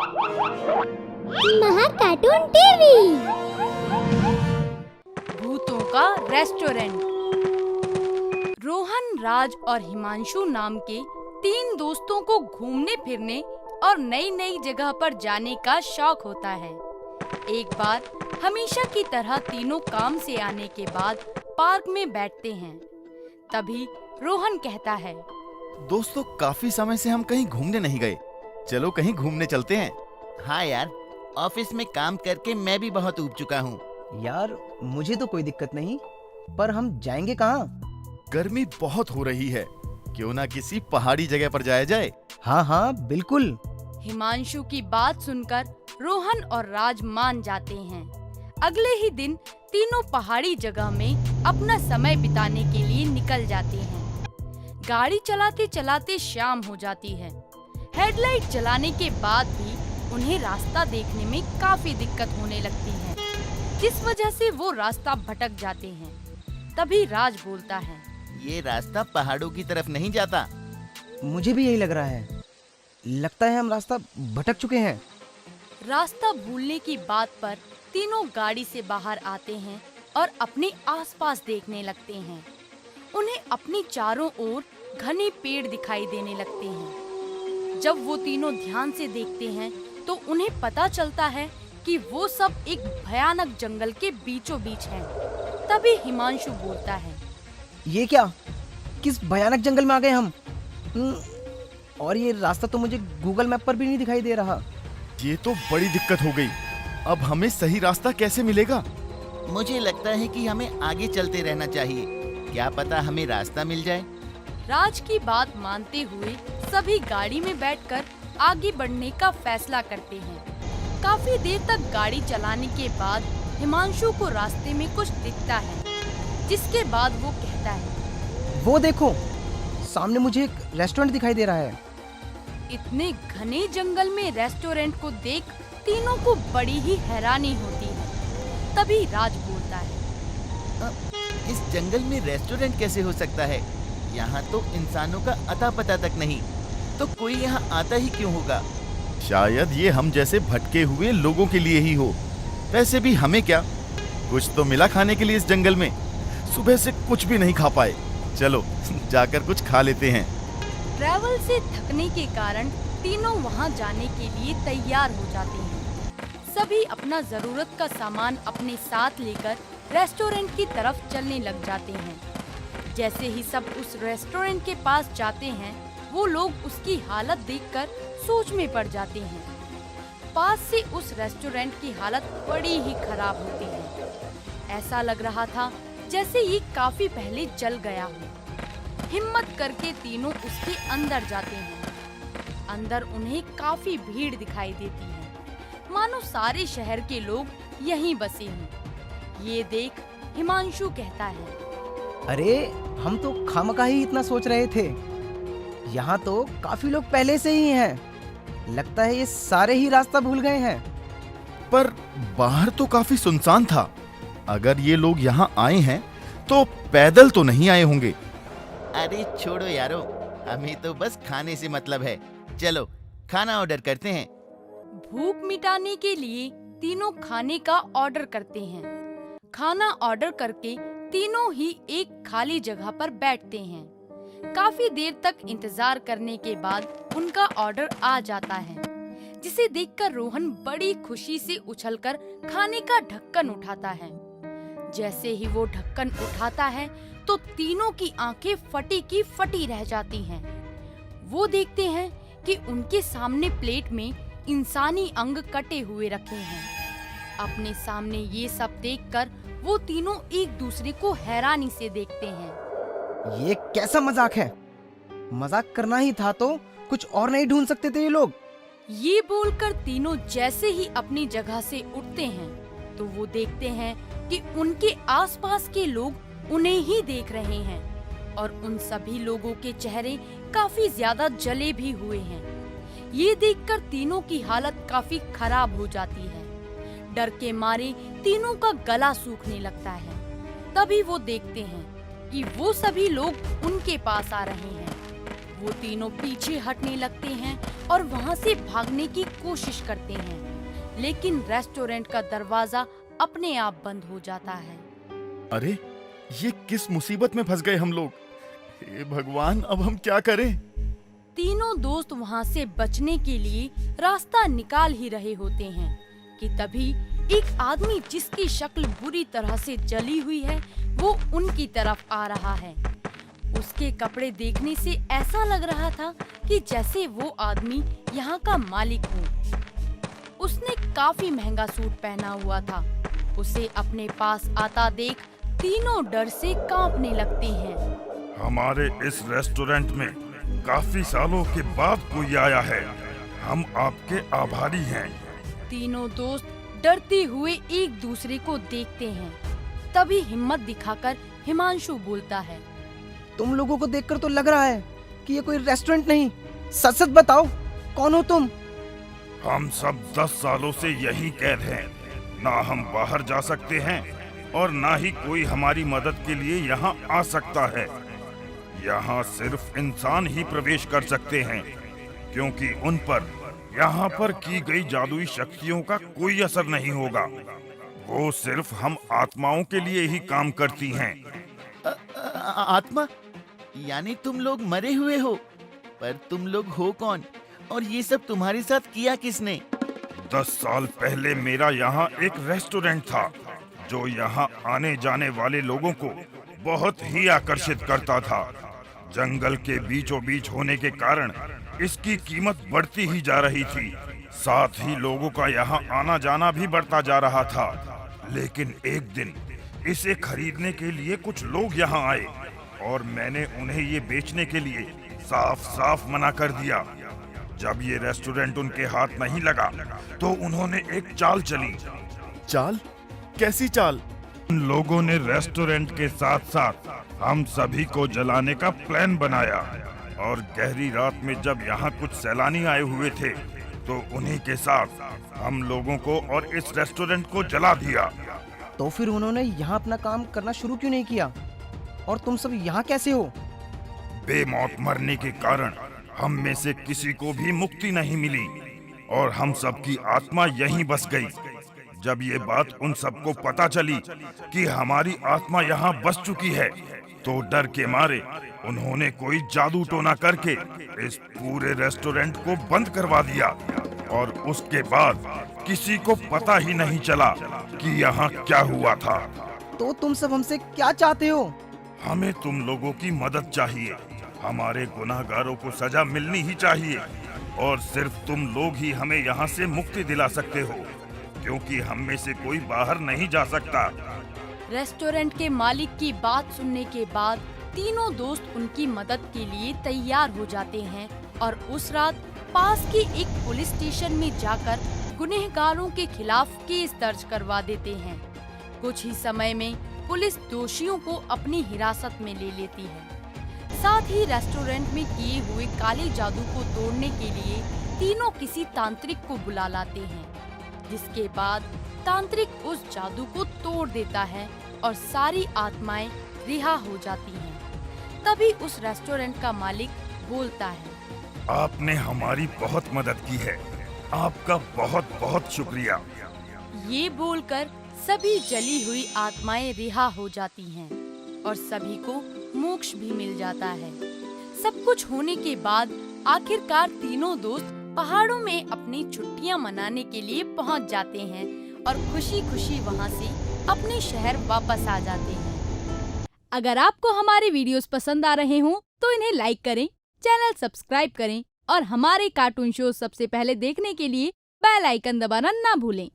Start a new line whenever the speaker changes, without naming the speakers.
महा cartoon TV.
भूतों का रेस्टोरेंट। रोहन, राज और हिमांशु नाम के 3 दोस्तों को घूमने फिरने और नई नई जगह पर जाने का शौक होता है। एक बार हमेशा की तरह तीनों काम से आने के बाद पार्क में बैठते हैं। तभी रोहन कहता है,
दोस्तों, काफी समय से हम कहीं घूमने नहीं गए। चलो कहीं घूमने चलते हैं।
हाँ यार, ऑफिस में काम करके मैं भी बहुत ऊब चुका हूँ।
यार मुझे तो कोई दिक्कत नहीं, पर हम जाएंगे कहाँ?
गर्मी बहुत हो रही है, क्यों ना किसी पहाड़ी जगह पर जाया जाए।
हाँ बिल्कुल।
हिमांशु की बात सुनकर रोहन और राज मान जाते हैं। अगले ही दिन तीनों पहाड़ी जगह में अपना समय बिताने के लिए निकल जाते हैं। गाड़ी चलाते चलाते शाम हो जाती है। हेडलाइट जलाने के बाद भी उन्हें रास्ता देखने में काफी दिक्कत होने लगती है, जिस वजह से वो रास्ता भटक जाते हैं। तभी राज बोलता है,
ये रास्ता पहाड़ों की तरफ नहीं जाता।
मुझे भी यही लग रहा है। लगता है हम रास्ता भटक चुके हैं।
रास्ता भूलने की बात पर तीनों गाड़ी से बाहर आते हैं और अपने आसपास देखने लगते हैं। उन्हें अपनी चारों ओर घने पेड़ दिखाई देने लगते हैं। जब वो तीनों ध्यान से देखते हैं तो उन्हें पता चलता है कि वो सब एक भयानक जंगल के बीचों बीच हैं। तभी हिमांशु बोलता है,
ये क्या? किस भयानक जंगल में आ गए हम? और ये रास्ता तो मुझे गूगल मैप पर भी नहीं दिखाई दे रहा।
ये तो बड़ी दिक्कत हो गई। अब हमें सही रास्ता कैसे मिलेगा?
मुझे लगता है कि हमें आगे चलते रहना चाहिए। क्या पता हमें रास्ता मिल जाए।
राज की बात मानते हुए सभी गाड़ी में बैठकर आगे बढ़ने का फैसला करते हैं। काफी देर तक गाड़ी चलाने के बाद हिमांशु को रास्ते में कुछ दिखता है, जिसके बाद वो कहता है,
वो देखो, सामने मुझे एक रेस्टोरेंट दिखाई दे रहा है।
इतने घने जंगल में रेस्टोरेंट को देख तीनों को बड़ी ही हैरानी होती है। तभी राज बोलता है,
इस जंगल में रेस्टोरेंट कैसे हो सकता है? यहाँ तो इंसानों का अता पता तक नहीं, तो कोई यहाँ आता ही क्यों होगा?
शायद ये हम जैसे भटके हुए लोगों के लिए ही हो। वैसे भी हमें क्या, कुछ तो मिला खाने के लिए इस जंगल में। सुबह से कुछ भी नहीं खा पाए। चलो जाकर कुछ खा लेते हैं।
ट्रैवल से थकने के कारण तीनों वहाँ जाने के लिए तैयार हो जाते हैं। सभी अपना जरूरत का सामान अपने साथ लेकर रेस्टोरेंट की तरफ चलने लग जाते हैं। जैसे ही सब उस रेस्टोरेंट के पास जाते हैं, वो लोग उसकी हालत देखकर सोच में पड़ जाते हैं। पास से उस रेस्टोरेंट की हालत बड़ी ही खराब होती है। ऐसा लग रहा था जैसे ये काफी पहले जल गया हो। हिम्मत करके तीनों उसके अंदर जाते हैं। अंदर उन्हें काफी भीड़ दिखाई देती है, मानो सारे शहर के लोग यहीं बसे हों। ये देख हिमांशु कहता है,
अरे हम तो खामखा ही इतना सोच रहे थे। यहाँ तो काफी लोग पहले से ही हैं। लगता है ये सारे ही रास्ता भूल गए हैं।
पर बाहर तो काफी सुनसान था। अगर ये लोग यहाँ आए हैं तो पैदल तो नहीं आए होंगे।
अरे छोड़ो यारो, हमें तो बस खाने से मतलब है। चलो खाना ऑर्डर करते हैं।
भूख मिटाने के लिए तीनों खाने का ऑर्डर करते हैं। खाना ऑर्डर करके तीनों ही एक खाली जगह पर बैठते हैं। काफी देर तक इंतजार करने के बाद उनका ऑर्डर आ जाता है, जिसे देखकर रोहन बड़ी खुशी से उछलकर खाने का ढक्कन उठाता है। जैसे ही वो ढक्कन उठाता है तो तीनों की आंखें फटी की फटी रह जाती हैं। वो देखते हैं कि उनके सामने प्लेट में इंसानी अंग कटे हुए रखे हैं। अपने सामने ये सब देखकर वो तीनों एक दूसरे को हैरानी से देखते हैं।
ये कैसा मजाक है? मजाक करना ही था तो कुछ और नहीं ढूंढ सकते थे ये लोग?
ये बोलकर तीनों जैसे ही अपनी जगह से उठते हैं तो वो देखते हैं कि उनके आसपास के लोग उन्हें ही देख रहे हैं और उन सभी लोगों के चेहरे काफी ज्यादा जले भी हुए हैं। ये देखकर तीनों की हालत काफी खराब हो जाती है। डर के मारे तीनों का गला सूखने लगता है। तभी वो देखते हैं कि वो सभी लोग उनके पास आ रहे हैं। वो तीनों पीछे हटने लगते हैं और वहाँ से भागने की कोशिश करते हैं, लेकिन रेस्टोरेंट का दरवाजा अपने आप बंद हो जाता है।
अरे ये किस मुसीबत में फंस गए हम लोग। हे भगवान, अब हम क्या करें।
तीनों दोस्त वहाँ से बचने के लिए रास्ता निकाल ही रहे होते हैं कि तभी एक आदमी जिसकी शक्ल बुरी तरह से जली हुई है वो उनकी तरफ आ रहा है। उसके कपड़े देखने से ऐसा लग रहा था कि जैसे वो आदमी यहाँ का मालिक हो। उसने काफी महंगा सूट पहना हुआ था। उसे अपने पास आता देख तीनों डर से कांपने लगते हैं।
हमारे इस रेस्टोरेंट में काफी सालों के बाद कोई आया है। हम आपके आभारी हैं।
तीनों दोस्त डरते हुए एक दूसरे को देखते हैं। तभी हिम्मत दिखाकर हिमांशु बोलता है,
तुम लोगों को देखकर तो लग रहा है कि ये कोई रेस्टोरेंट नहीं। सच सच बताओ, कौन हो तुम?
हम सब 10 सालों से यही कैद हैं। ना हम बाहर जा सकते हैं और ना ही कोई हमारी मदद के लिए यहाँ आ सकता है। यहाँ सिर्फ इंसान ही प्रवेश कर सकते हैं, क्योंकि उन पर यहाँ पर की गई जादुई शक्तियों का कोई असर नहीं होगा। वो सिर्फ हम आत्माओं के लिए ही काम करती हैं।
आत्मा? यानी तुम लोग मरे हुए हो? पर तुम लोग हो कौन और ये सब तुम्हारे साथ किया किसने?
10 साल पहले मेरा यहाँ एक रेस्टोरेंट था जो यहाँ आने जाने वाले लोगों को बहुत ही आकर्षित करता था। जंगल के बीचों बीच होने के कारण इसकी कीमत बढ़ती ही जा रही थी। साथ ही लोगों का यहाँ आना जाना भी बढ़ता जा रहा था। लेकिन एक दिन इसे खरीदने के लिए कुछ लोग यहाँ आए और मैंने उन्हें ये बेचने के लिए साफ साफ मना कर दिया। जब ये रेस्टोरेंट उनके हाथ नहीं लगा तो उन्होंने एक चाल चली।
चाल? कैसी चाल?
उन लोगों ने रेस्टोरेंट के साथ साथ हम सभी को जलाने का प्लान बनाया और गहरी रात में जब यहाँ कुछ सैलानी आए हुए थे तो उन्हीं के साथ हम लोगों को और इस रेस्टोरेंट को जला दिया।
तो फिर उन्होंने यहाँ अपना काम करना शुरू क्यों नहीं किया? और तुम सब यहाँ कैसे हो?
बेमौत मरने के कारण हम में से किसी को भी मुक्ति नहीं मिली और हम सबकी आत्मा यहीं बस गई। जब ये बात उन सबको पता चली कि हमारी आत्मा यहाँ बस चुकी है तो डर के मारे उन्होंने कोई जादू टोना करके इस पूरे रेस्टोरेंट को बंद करवा दिया और उसके बाद किसी को पता ही नहीं चला कि यहाँ क्या हुआ था।
तो तुम सब हमसे क्या चाहते हो?
हमें तुम लोगों की मदद चाहिए। हमारे गुनाहगारों को सजा मिलनी ही चाहिए और सिर्फ तुम लोग ही हमें यहाँ से मुक्ति दिला सकते हो, क्योंकि हम में से कोई बाहर नहीं जा सकता।
रेस्टोरेंट के मालिक की बात सुनने के बाद तीनों दोस्त उनकी मदद के लिए तैयार हो जाते हैं और उस रात पास के एक पुलिस स्टेशन में जाकर गुनहगारों के खिलाफ केस दर्ज करवा देते हैं। कुछ ही समय में पुलिस दोषियों को अपनी हिरासत में ले लेती है। साथ ही रेस्टोरेंट में किए हुए काले जादू को तोड़ने के लिए तीनों किसी तांत्रिक को बुला लाते हैं, जिसके बाद तांत्रिक उस जादू को तोड़ देता है और सारी आत्माएं रिहा हो जाती हैं। तभी उस रेस्टोरेंट का मालिक बोलता है,
आपने हमारी बहुत मदद की है, आपका बहुत बहुत शुक्रिया।
ये बोलकर सभी जली हुई आत्माएं रिहा हो जाती हैं और सभी को मोक्ष भी मिल जाता है। सब कुछ होने के बाद आखिरकार तीनों दोस्त पहाड़ों में अपनी छुट्टियां मनाने के लिए पहुंच जाते हैं और खुशी खुशी वहां से अपने शहर वापस आ जाते हैं। अगर आपको हमारे वीडियोस पसंद आ रहे हों तो इन्हें लाइक करें, चैनल सब्सक्राइब करें और हमारे कार्टून शो सबसे पहले देखने के लिए बेल आइकन दबाना ना भूलें।